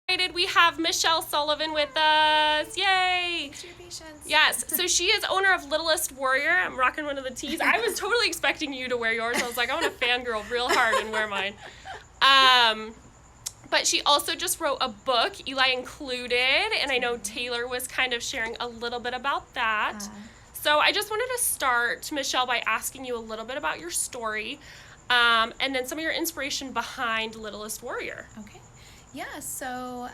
We have Michelle Sullivan with us. Yay! Thanks for your patience. Yes, so she is owner of Littlest Warrior. I'm rocking one of the tees. I was totally expecting you to wear yours. I was like, I want to fangirl real hard and wear mine. But she also just wrote a book, Eli included, and I know Taylor was kind of sharing a little bit about that. So I just wanted to start, Michelle, by asking you a little bit about your story, and then some of your inspiration behind Littlest Warrior. Okay. Yeah, so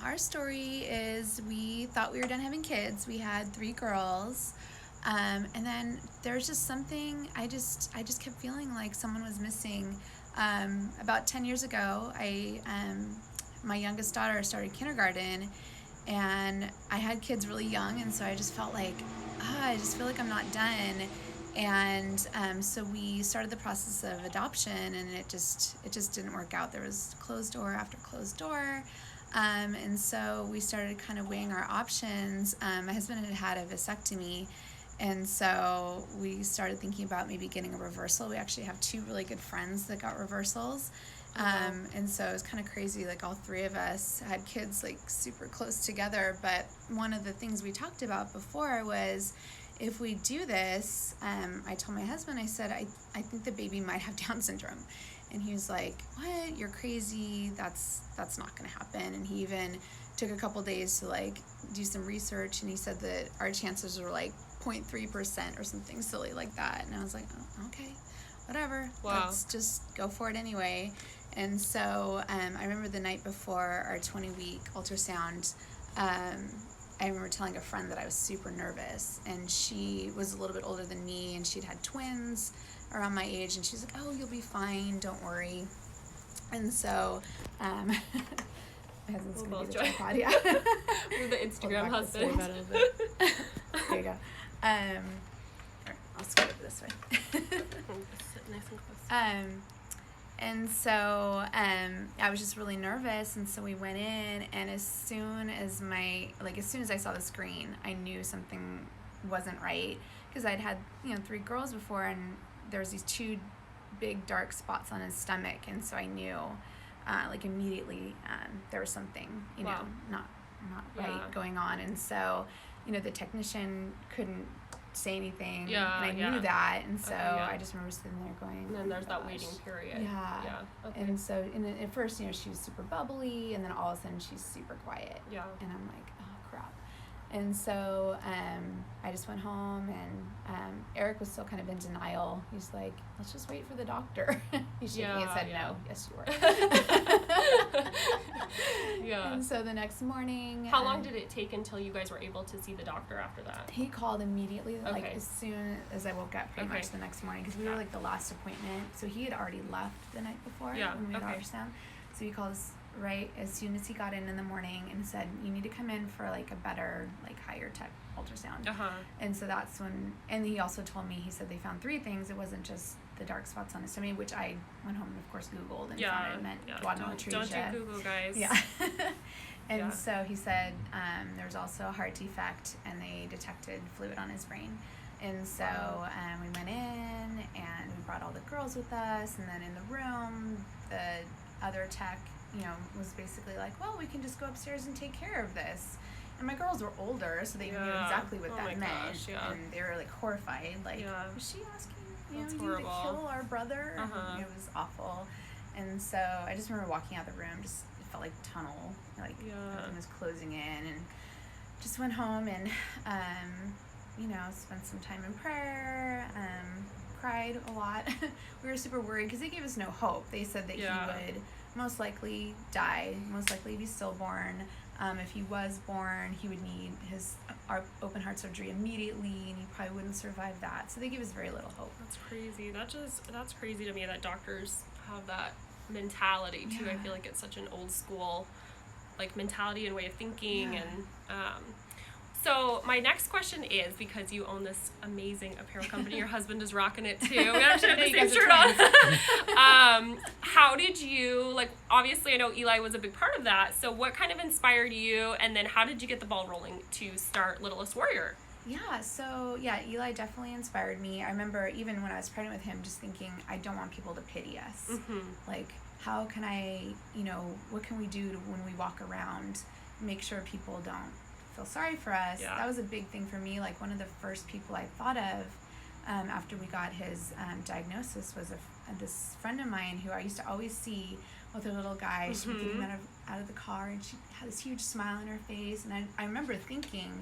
our story is we thought we were done having kids. We had 3 girls, and then there's just something, I just kept feeling like someone was missing. About 10 years ago, my youngest daughter started kindergarten, and I had kids really young, and so I just felt like, I just feel like I'm not done. And so we started the process of adoption, and it just didn't work out. There was closed door after closed door, and so we started kind of weighing our options. My husband had a vasectomy, and so we started thinking about maybe getting a reversal. We actually have 2 really good friends that got reversals. And so it was kind of crazy, like all 3 of us had kids like super close together. But one of the things we talked about before was, if we do this, I told my husband, I said, I think the baby might have Down syndrome. And he was like, what? You're crazy. That's not going to happen. And he even took a couple days to like do some research, and he said that our chances were like 0.3% or something silly like that. And I was like, oh, okay, whatever. Wow. Let's just go for it anyway. And so I remember the night before our 20-week ultrasound, I remember telling a friend that I was super nervous, and she was a little bit older than me, and she'd had twins around my age, and she's like, oh, you'll be fine, don't worry. And so my husband's going to be the tripod, yeah. We're the Instagram husband. There you go. I'll scoot over this way. Nice and close. And so I was just really nervous, and so we went in, and as soon as I saw the screen, I knew something wasn't right, because I'd had 3 girls before, and there was these 2 big dark spots on his stomach, and so I knew immediately there was something Wow. not right going on. And so the technician couldn't say anything, and I knew that, and so I just remember sitting there going, and then there's that gosh. waiting period. Okay. And so at first she was super bubbly, and then all of a sudden she's super quiet, and I'm like, oh crap. And so I just went home, and Eric was still kind of in denial. He's like, let's just wait for the doctor. He's shaking his head, no. Yes, you were. And so the next morning, how long did it take until you guys were able to see the doctor after that? He called immediately, as soon as I woke up, pretty much the next morning, because we were like the last appointment. So he had already left the night before when we had ultrasound. So he called us right as soon as he got in the morning and said, you need to come in for like a better, like higher tech ultrasound. And so that's when, and he also told me, he said they found 3 things. It wasn't just the dark spots on his stomach, which I went home and of course Googled and found it meant duodenal atresia. Don't do Google, guys. And so he said there was also a heart defect, and they detected fluid on his brain. And so we went in, and we brought all the girls with us, and then in the room, the other tech, was basically like, well, we can just go upstairs and take care of this. And my girls were older, so they knew exactly what that meant. And they were like horrified, like, was she asking you to kill our brother? It was awful. And so I just remember walking out of the room, just it felt like tunnel, like everything was closing in, and just went home and spent some time in prayer, cried a lot. We were super worried because they gave us no hope. They said that he would most likely die, most likely be stillborn. If he was born, he would need his open heart surgery immediately, and he probably wouldn't survive that. So they gave us very little hope. That's crazy. That's crazy to me that doctors have that mentality too. I feel like it's such an old school like mentality and way of thinking. And so my next question is, because you own this amazing apparel company, your husband is rocking it too. We actually have the same shirt on. How did you, obviously I know Eli was a big part of that. So what kind of inspired you, and then how did you get the ball rolling to start Littlest Warrior? Eli definitely inspired me. I remember even when I was pregnant with him, just thinking, I don't want people to pity us. how can I, what can we do when we walk around, make sure people don't feel sorry for us. Yeah. That was a big thing for me. Like, one of the first people I thought of after we got his diagnosis was this friend of mine who I used to always see with her little guy. She'd be getting him out of the car, and she had this huge smile on her face. And I remember thinking,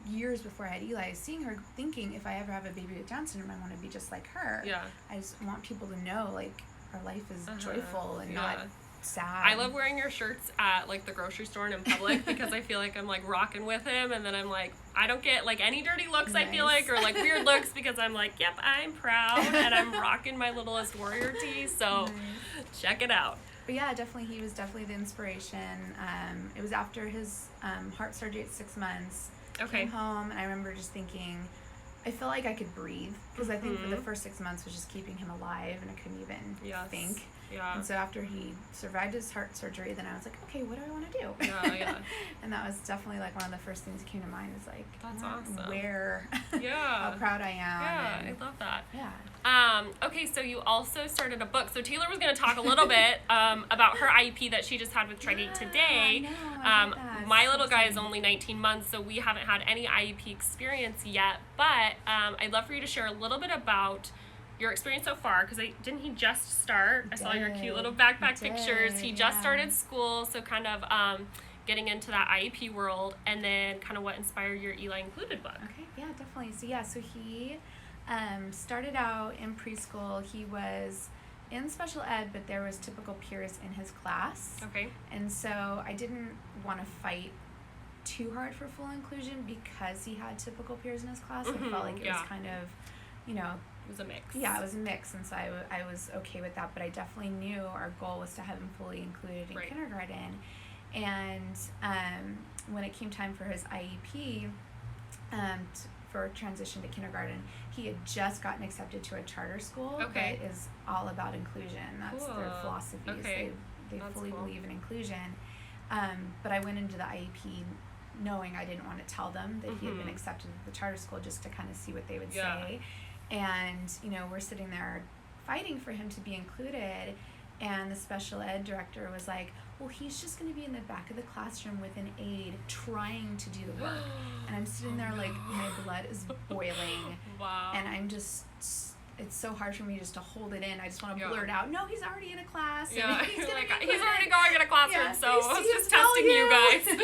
years before I had Eli, seeing her thinking, if I ever have a baby with Down syndrome, I want to be just like her. Yeah. I just want people to know, like, our life is joyful and not sad. I love wearing your shirts at, like, the grocery store and in public because I feel like I'm, like, rocking with him, and then I'm like, I don't get, like, any dirty looks, nice. I feel like, or, like, weird looks, because I'm like, yep, I'm proud, and I'm rocking my Littlest Warrior tee, so check it out. But yeah, definitely, he was definitely the inspiration. It was after his heart surgery at 6 months. Okay. Came home, and I remember just thinking, I felt like I could breathe, because I think for the first 6 months was just keeping him alive, and I couldn't even think. Yeah. And so after he survived his heart surgery, then I was like, okay, what do I want to do? Yeah. And that was definitely, like, one of the first things that came to mind, is like, that's awesome. Where, how proud I am. Yeah, and, I love that. Yeah. Okay, so you also started a book. So Taylor was going to talk a little bit about her IEP that she just had with Tregate today. I my little guy is only 19 months, so we haven't had any IEP experience yet. But I'd love for you to share a little bit about your experience so far, because didn't he just start? I saw your cute little backpack pictures. He just started school, so kind of getting into that IEP world, and then kind of what inspired your Eli Included book. Okay, yeah, definitely. So he started out in preschool. He was in special ed, but there was typical peers in his class. Okay. And so I didn't want to fight too hard for full inclusion because he had typical peers in his class. I felt like it was kind of, it was a mix. Yeah, it was a mix, and so I was okay with that, but I definitely knew our goal was to have him fully included in kindergarten. And when it came time for his IEP, for transition to kindergarten, he had just gotten accepted to a charter school that is all about inclusion. That's their philosophy. Okay. They fully believe in inclusion. But I went into the IEP knowing I didn't want to tell them that he had been accepted to the charter school, just to kind of see what they would say. And, we're sitting there fighting for him to be included, and the special ed director was like, well, he's just going to be in the back of the classroom with an aide trying to do the work. And I'm sitting there like, my blood is boiling. Wow. And I'm just, it's so hard for me just to hold it in. I just want to blurt out, no, he's already in a class. Yeah, and he's already going in a classroom, so I was just testing you guys.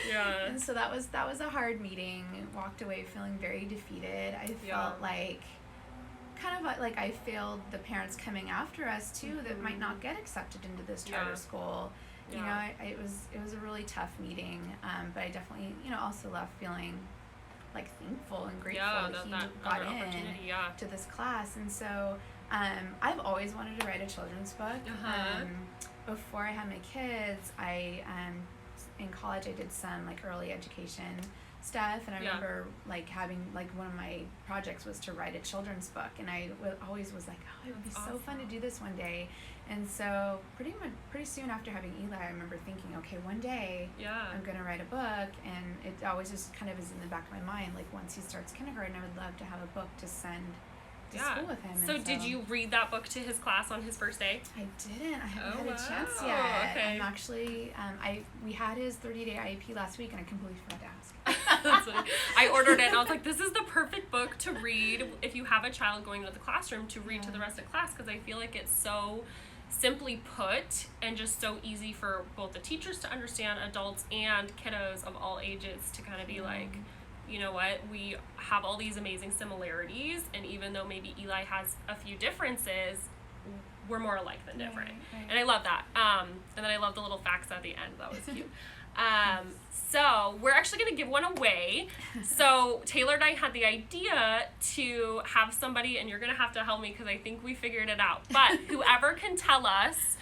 Yeah. And so that was a hard meeting. Walked away feeling very defeated. I felt like, kind of like I failed the parents coming after us too, that might not get accepted into this charter school. You know, it was a really tough meeting, but I definitely, also left feeling like thankful and grateful that he got in to this class. And so I've always wanted to write a children's book. Before I had my kids, I in college I did some like early education stuff, and I remember like having like one of my projects was to write a children's book, and I always was like, oh, it would be so fun to do this one day. And so pretty soon after having Eli, I remember thinking, okay, one day I'm gonna write a book. And it always just kind of is in the back of my mind, like once he starts kindergarten, I would love to have a book to send to school with him. So did you read that book to his class on his first day? I didn't. I haven't had a chance yet. Okay. I'm actually we had his 30-day IEP last week, and I completely forgot to ask. That's funny. I ordered it, and I was like, this is the perfect book to read if you have a child going into the classroom, to read to the rest of class, because I feel like it's so simply put and just so easy for both the teachers to understand, adults and kiddos of all ages to kind of be like, you know what, we have all these amazing similarities, and even though maybe Eli has a few differences, we're more alike than different. Right. And I love that. And then I love the little facts at the end. That was cute. So we're actually going to give one away. So Taylor and I had the idea to have somebody, and you're going to have to help me because I think we figured it out, but whoever can tell us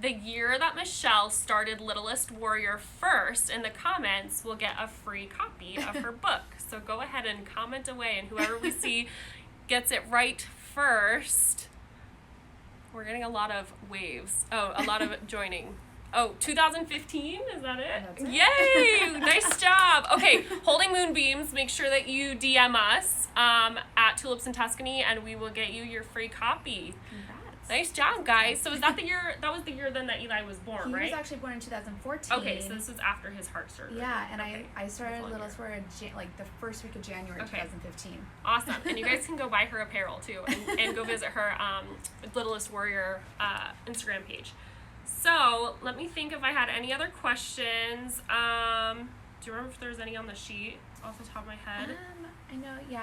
the year that Michelle started Littlest Warrior first in the comments will get a free copy of her book. So go ahead and comment away, and whoever we see gets it right first. We're getting a lot of waves. Oh, a lot of joining. Oh, 2015? Is that it? That's it. Yay! Nice job. Okay, Holding Moonbeams, make sure that you DM us at Tulips in Tuscany, and we will get you your free copy. Congrats. Nice job, guys. So is that the year? That was the year then that Eli was born, right? He was actually born in 2014. Okay, so this was after his heart surgery. Yeah, and okay. I started Little Swear like the first week of January 2015. Awesome. And you guys can go buy her apparel too, and go visit her Littlest Warrior Instagram page. So let me think if I had any other questions. Do you remember if there's any on the sheet off the top of my head? I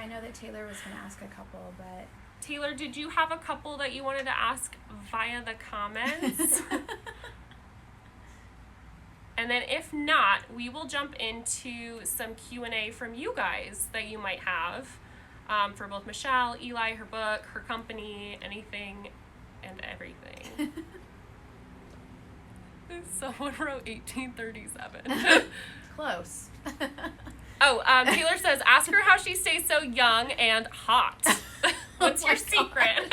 know that Taylor was going to ask a couple, but... Taylor, did you have a couple that you wanted to ask via the comments? And then if not, we will jump into some Q&A from you guys that you might have for both Michelle, Eli, her book, her company, anything and everything. Someone wrote 1837. Close. Taylor says, ask her how she stays so young and hot. What's your secret?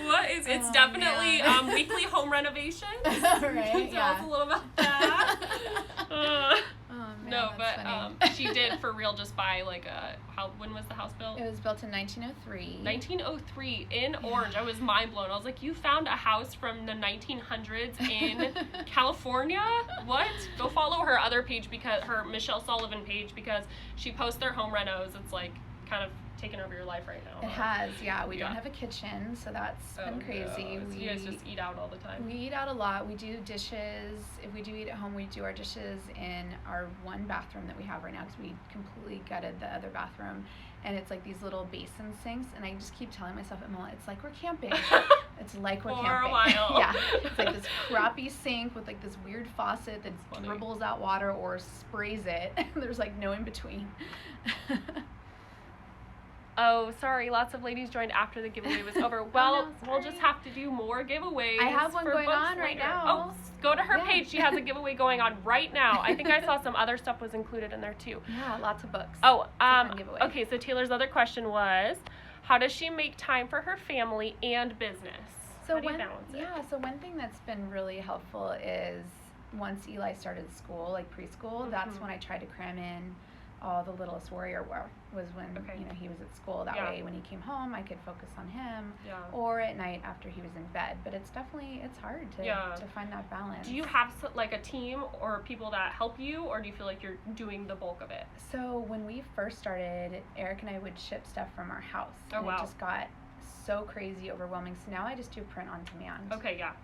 What is, it's definitely weekly home renovation. Right, Tell us a little about that. No, but she did for real just buy like when was the house built? It was built in 1903. 1903 in Orange. I was mind blown. I was like, you found a house from the 1900s in California? What? Go follow her other page, because her Michelle Sullivan page, because she posts their home renos. It's like kind of taken over your life right now. It has, yeah. We don't have a kitchen, so that's been crazy. So you guys just eat out all the time? We eat out a lot. We do dishes. If we do eat at home, we do our dishes in our one bathroom that we have right now, because we completely gutted the other bathroom. And it's like these little basin sinks, and I just keep telling myself, Emma, it's like we're camping. It's like we're camping. For a while. Yeah. It's like this crappy sink with like this weird faucet that dribbles out water or sprays it. There's like no in between. Oh, sorry. Lots of ladies joined after the giveaway was over. Well, we'll just have to do more giveaways. I have one going on right now. Oh, go to her page. She has a giveaway going on right now. I think I saw some other stuff was included in there too. Yeah, lots of books. Oh, okay. So Taylor's other question was, how does she make time for her family and business? So how do you balance it? So one thing that's been really helpful is once Eli started school, like preschool, that's when I tried to cram in all the Littlest Warrior work, was when he was at school. That way when he came home I could focus on him, or at night after he was in bed. But it's hard to find that balance. Do you have like a team or people that help you, or do you feel like you're doing the bulk of it? So when we first started, Eric and I would ship stuff from our house. It just got so crazy overwhelming, so now I just do print on demand.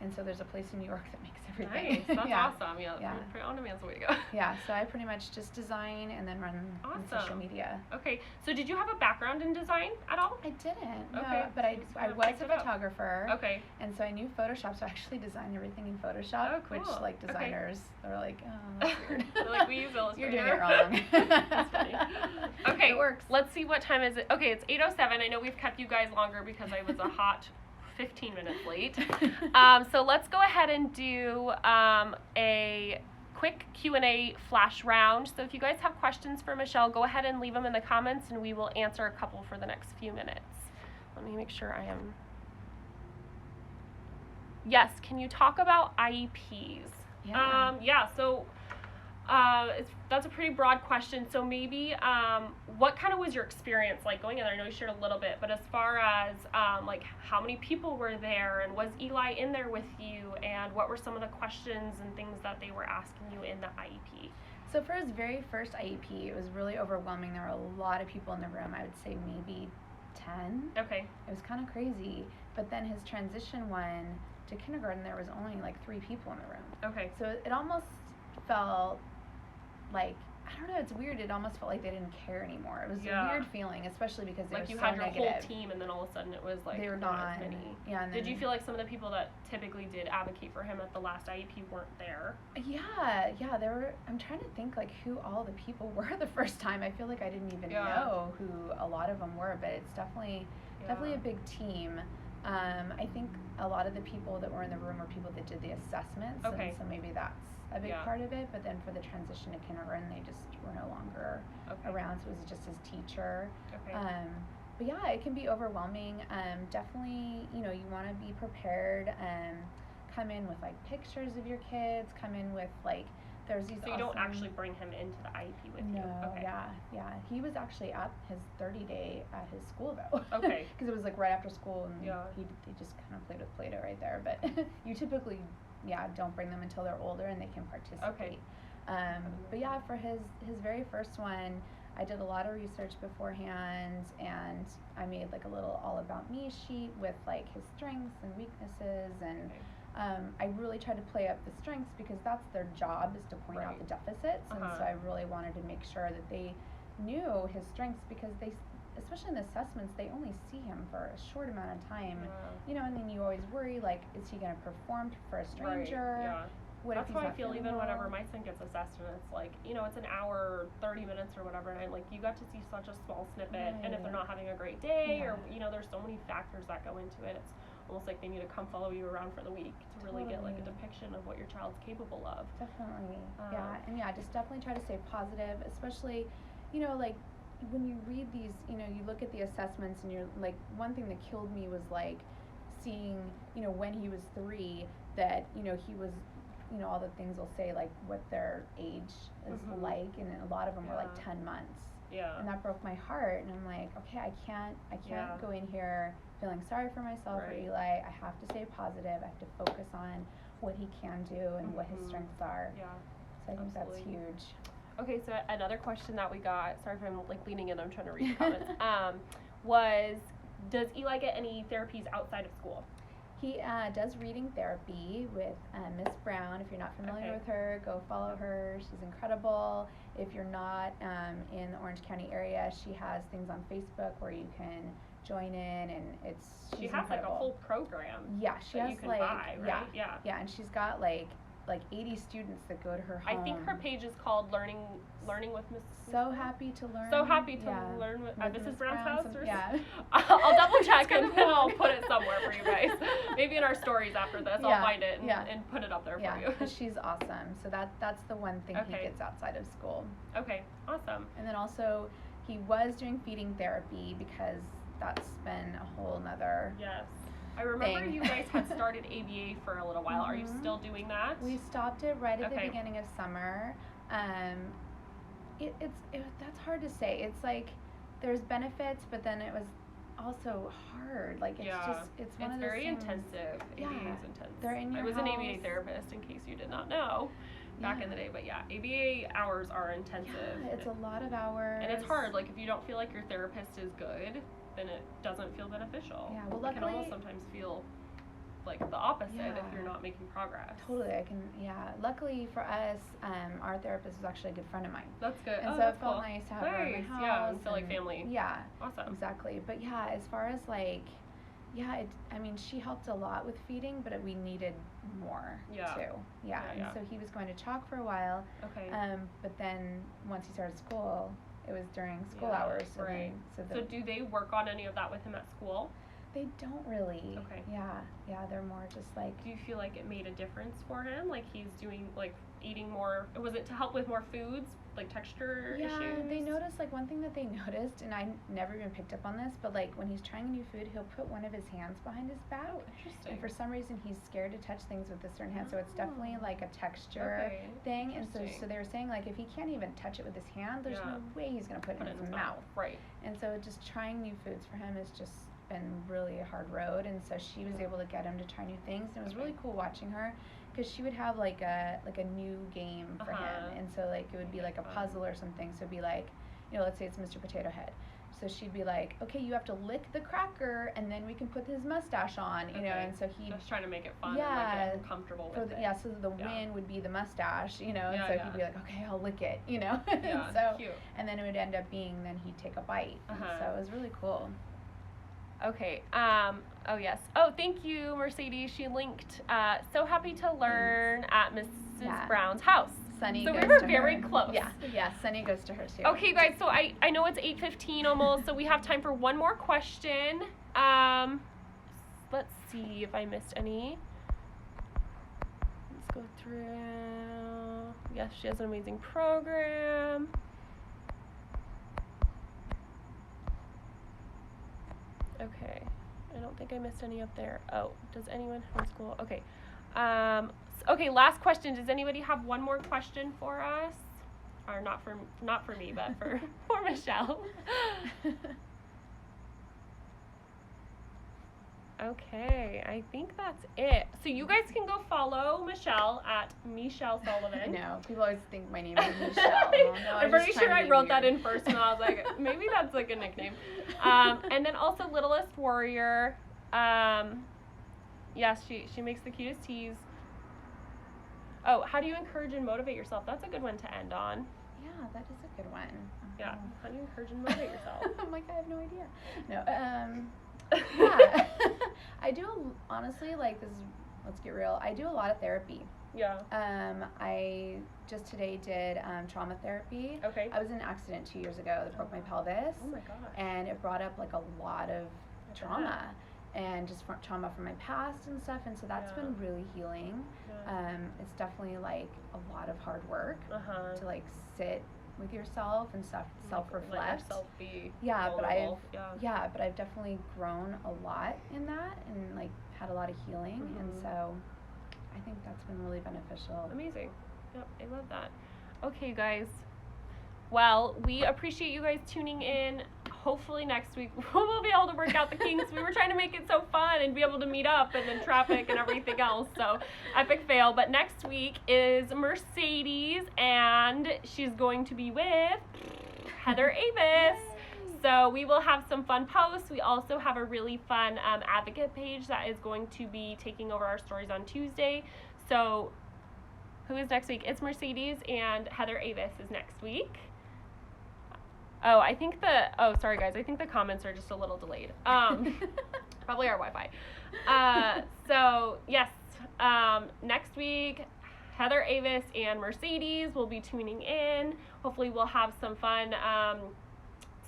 And so there's a place in New York that makes everything. Nice. That's awesome. Print on demand's the way to go. So I pretty much just design and then run on social media. So did you have a background in design at all? I didn't, no, but I was a photographer. And so I knew Photoshop, so I actually designed everything in Photoshop, which like designers are like, oh, that's weird. They're like, we use Illustrator. You're doing it wrong. That's funny. Okay, it works. Let's see, what time is it? Okay, it's 8:07. I know we've kept you guys longer because I was a hot 15 minutes late. So let's go ahead and do a quick Q&A flash round. So if you guys have questions for Michelle, go ahead and leave them in the comments and we will answer a couple for the next few minutes. Let me make sure I am. Yes, can you talk about IEPs? So that's a pretty broad question. So maybe what kind of was your experience like going in there? I know you shared a little bit, but as far as like how many people were there, and was Eli in there with you, and what were some of the questions and things that they were asking you in the IEP? So for his very first IEP, it was really overwhelming. There were a lot of people in the room. I would say maybe 10. It was kind of crazy. But then his transition one to kindergarten, there was only like 3 people in the room. So it almost felt like, I don't know, it's weird. It almost felt like they didn't care anymore. It was a weird feeling, especially because they were so negative. Like you had your whole team, and then all of a sudden it was like they were not as many. And did you feel like some of the people that typically did advocate for him at the last IEP weren't there? There were. I'm trying to think like who all the people were the first time. I feel like I didn't even know who a lot of them were, but it's definitely a big team. I think a lot of the people that were in the room were people that did the assessments, and so maybe that's a big part of it. But then for the transition to kindergarten, they just were no longer around, so it was just his teacher. But yeah, it can be overwhelming. Definitely, you want to be prepared. Come in with like pictures of your kids. Come in with like there's these. So you don't actually bring him into the IEP with you? No, Okay. yeah. He was actually at his 30-day at his school though. Okay. Because it was like right after school, and Yeah. he just kind of played with Play-Doh right there. But you typically, don't bring them until they're older and they can participate. Okay. But yeah, for his very first one, I did a lot of research beforehand, and I made like a little all about me sheet with like his strengths and weaknesses, and I really tried to play up the strengths because that's their job, is to point out the deficits, and so I really wanted to make sure that they knew his strengths, because they, especially in the assessments, they only see him for a short amount of time, and then you always worry, like, is he going to perform for a stranger? Right. Yeah. What That's if how he's I feel even well? whenever my son gets assessed, and it's like, it's an hour, 30 minutes or whatever, and I'm like, you got to see such a small snippet, and if they're not having a great day, or, there's so many factors that go into it, it's almost like they need to come follow you around for the week to really get like a depiction of what your child's capable of. Definitely. Just definitely try to stay positive, especially, like, when you read these, you look at the assessments, and you're like, one thing that killed me was like seeing, when he was 3, that, he was, all the things will say, like, what their age is like, and a lot of them were like 10 months. Yeah. And that broke my heart, and I'm like, okay, I can't go in here feeling sorry for myself or Eli. I have to stay positive. I have to focus on what he can do and what his strengths are. Yeah. So I think that's huge. Okay, so another question that we got, sorry if I'm like leaning in, I'm trying to read the comments, was, does Eli get any therapies outside of school? He does reading therapy with Miss Brown. If you're not familiar with her, go follow her. She's incredible. If you're not in the Orange County area, she has things on Facebook where you can join in, and she's has incredible. Like a whole program. Yeah, she has you can like buy, right? Yeah, and she's got like 80 students that go to her home. I think her page is called Learning with Miss. So happy to learn. So happy to learn with Mrs. Brown's house. I'll double check and I'll put it somewhere for you guys. Maybe in our stories after this, I'll find it and put it up there for you. Yeah, she's awesome. So that's the one thing he gets outside of school. Okay, awesome. And then also, he was doing feeding therapy, because that's been a whole nother. Yes. I remember you guys had started ABA for a little while. Are you still doing that? We stopped it right at the beginning of summer. That's hard to say. It's like there's benefits, but then it was also hard. Like it's one of those very things. Intensive. Yeah. ABA is intense. They're in your I was house. an ABA therapist, in case you did not know. Back in the day, but ABA hours are intensive. Yeah, it's a lot of hours. And it's hard. Like if you don't feel like your therapist is good, then it doesn't feel beneficial. Yeah, well, luckily, it can almost sometimes feel like the opposite if you're not making progress. Totally, Luckily for us, our therapist was actually a good friend of mine. That's good. And so it felt nice to have her in my house. Yeah, and feel like family. Yeah. Awesome. Exactly. But as far as like, she helped a lot with feeding, but we needed more too. Yeah. And so he was going to chalk for a while. Okay. But then once he started school, it was during school hours. So right. So do they work on any of that with him at school? They don't really. Okay. Yeah, they're more just like. Do you feel like it made a difference for him? Like he's doing, like, eating more, was it to help with more foods, like texture issues? Yeah, they noticed, like, one thing that they noticed, and I never even picked up on this, but, like, when he's trying a new food, he'll put one of his hands behind his back. Oh, interesting. And for some reason, he's scared to touch things with a certain hand, so it's definitely, like, a texture thing. And so they were saying, like, if he can't even touch it with his hand, there's no way he's going to put it in his mouth. Right. And so just trying new foods for him is just been really a hard road, and so she was able to get him to try new things, and it was really cool watching her, because she would have like a new game for him, and so like it would be like a puzzle or something. So it'd be like, let's say it's Mr. Potato Head, so she'd be like, okay, you have to lick the cracker and then we can put his mustache on, and so he just trying to make it fun and like get him comfortable with it. So the win would be the mustache, and so he'd be like, okay, I'll lick it, so cute. And then it would end up being, then he'd take a bite, so it was really cool. Okay. Oh, yes. Oh, thank you, Mercedes. She linked So Happy to Learn at Mrs. Brown's house. Sunny so goes we were to very her. close. Yeah, Sunny goes to her too. Okay, guys, so I know it's 8:15 almost, so we have time for one more question. Let's see if I missed any. Let's go through. Yes, she has an amazing program. Okay, I don't think I missed any up there. Oh, does anyone homeschool? Okay. Okay, last question. Does anybody have one more question for us? Or not for me, but for Michelle. Okay, I think that's it. So you guys can go follow Michelle at Michelle Sullivan. No, people always think my name is Michelle. No, I'm pretty sure I wrote that in first, and I was like, maybe that's like a nickname. And then also Littlest Warrior. Yes, she makes the cutest teas. Oh, how do you encourage and motivate yourself? That's a good one to end on. Yeah, that is a good one. Yeah, how do you encourage and motivate yourself? I'm like, I have no idea. No, yeah. I do, honestly, like, let's get real, I do a lot of therapy. Yeah. I just today did trauma therapy. Okay. I was in an accident 2 years ago that broke my pelvis. Oh my gosh. And it brought up like a lot of trauma and just trauma from my past and stuff, and so that's been really healing. It's definitely like a lot of hard work to like sit with yourself and self-reflect. Let yourself be vulnerable. But I've definitely grown a lot in that and like had a lot of healing, and so I think that's been really beneficial. Amazing. Yep, I love that. Okay, you guys. Well, we appreciate you guys tuning in. Hopefully next week we'll be able to work out the kinks. We were trying to make it so fun and be able to meet up, and then traffic and everything else. So epic fail. But next week is Mercedes, and she's going to be with Heather Avis. So we will have some fun posts. We also have a really fun advocate page that is going to be taking over our stories on Tuesday. So who is next week? It's Mercedes, and Heather Avis is next week. Oh, sorry guys, I think the comments are just a little delayed. Probably our Wi-Fi. So yes, next week, Heather Avis and Mercedes will be tuning in. Hopefully we'll have some fun,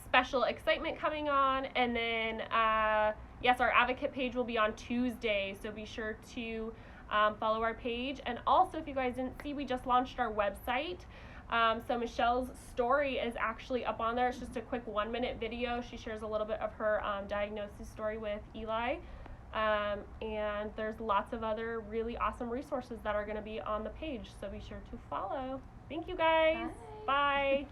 special excitement coming on. And then, yes, our advocate page will be on Tuesday, so be sure to follow our page. And also, if you guys didn't see, we just launched our website. So Michelle's story is actually up on there. It's just a quick 1-minute video. She shares a little bit of her diagnosis story with Eli. And there's lots of other really awesome resources that are going to be on the page. So be sure to follow. Thank you guys. Bye. Bye.